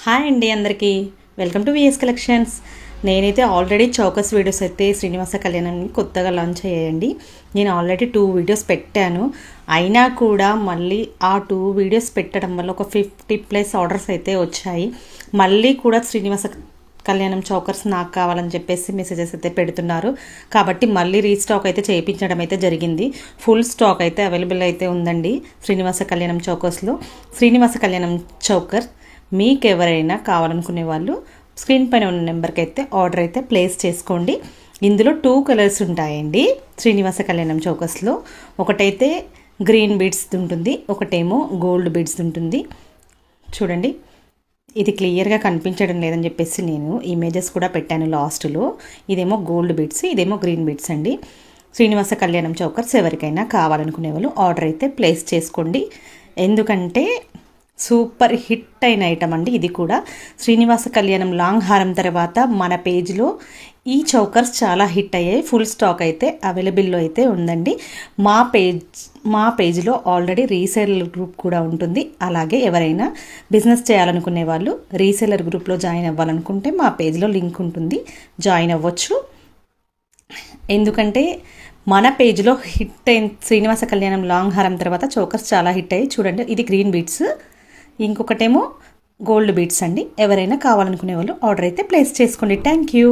Hi అండి అందరికీ welcome to VS collections. నేనైతే ఆల్రెడీ చౌకస్ వీడియోస్ అయితే శ్రీనివాస కళ్యాణాన్ని కొత్తగా లాంచ్ అయ్యాయండి. నేను ఆల్రెడీ 2 వీడియోస్ పెట్టాను. అయినా కూడా మళ్ళీ ఆ 2 వీడియోస్ పెట్టడం వల్ల ఒక 50+ ఆర్డర్స్ అయితే వచ్చాయి. మళ్ళీ కూడా శ్రీనివాస కళ్యాణం చౌకర్స్ నాకు కావాలని చెప్పేసి మెసేజెస్ అయితే పెడుతున్నారు. కాబట్టి మళ్ళీ రీస్టాక్ అయితే చేయించడం అయితే జరిగింది. ఫుల్ స్టాక్ అయితే అవైలబుల్ అయితే ఉందండి శ్రీనివాస కళ్యాణం చౌకర్స్లో. శ్రీనివాస కళ్యాణం చౌకర్ మీకు ఎవరైనా కావాలనుకునే వాళ్ళు స్క్రీన్ పైన ఉన్న నెంబర్కి అయితే ఆర్డర్ అయితే ప్లేస్ చేసుకోండి. ఇందులో 2 కలర్స్ ఉంటాయండి శ్రీనివాస కళ్యాణం చౌకస్లో. ఒకటైతే గ్రీన్ బీడ్స్ ఉంటుంది, ఒకటేమో గోల్డ్ బీడ్స్ ఉంటుంది. చూడండి, ఇది క్లియర్గా కనిపించడం లేదని చెప్పేసి నేను ఇమేజెస్ కూడా పెట్టాను లాస్ట్లో. ఇదేమో గోల్డ్ బీడ్స్, ఇదేమో గ్రీన్ బీడ్స్ అండి. శ్రీనివాస కళ్యాణం చౌకర్స్ ఎవరికైనా కావాలనుకునే వాళ్ళు ఆర్డర్ అయితే ప్లేస్ చేసుకోండి. ఎందుకంటే సూపర్ హిట్ అయిన ఐటమ్ అండి ఇది కూడా. శ్రీనివాస కళ్యాణం లాంగ్ హారం తర్వాత మన పేజ్లో ఈ చౌకర్స్ చాలా హిట్ అయ్యాయి. ఫుల్ స్టాక్ అయితే అవైలబుల్లో అయితే ఉందండి. మా పేజ్లో ఆల్రెడీ రీసేలర్ గ్రూప్ కూడా ఉంటుంది. అలాగే ఎవరైనా బిజినెస్ చేయాలనుకునే వాళ్ళు రీసేలర్ గ్రూప్లో జాయిన్ అవ్వాలనుకుంటే మా పేజ్లో లింక్ ఉంటుంది, జాయిన్ అవ్వచ్చు. ఎందుకంటే మన పేజ్లో హిట్ అయిన శ్రీనివాస కళ్యాణం లాంగ్ హారం తర్వాత చౌకర్స్ చాలా హిట్ అయ్యాయి. చూడండి, ఇది గ్రీన్ బీడ్స్, ఇంకొకటేమో గోల్డ్ బీడ్స్ అండి. ఎవరైనా కావాలనుకునే వాళ్ళు ఆర్డర్ అయితే ప్లేస్ చేసుకోండి. Thank you.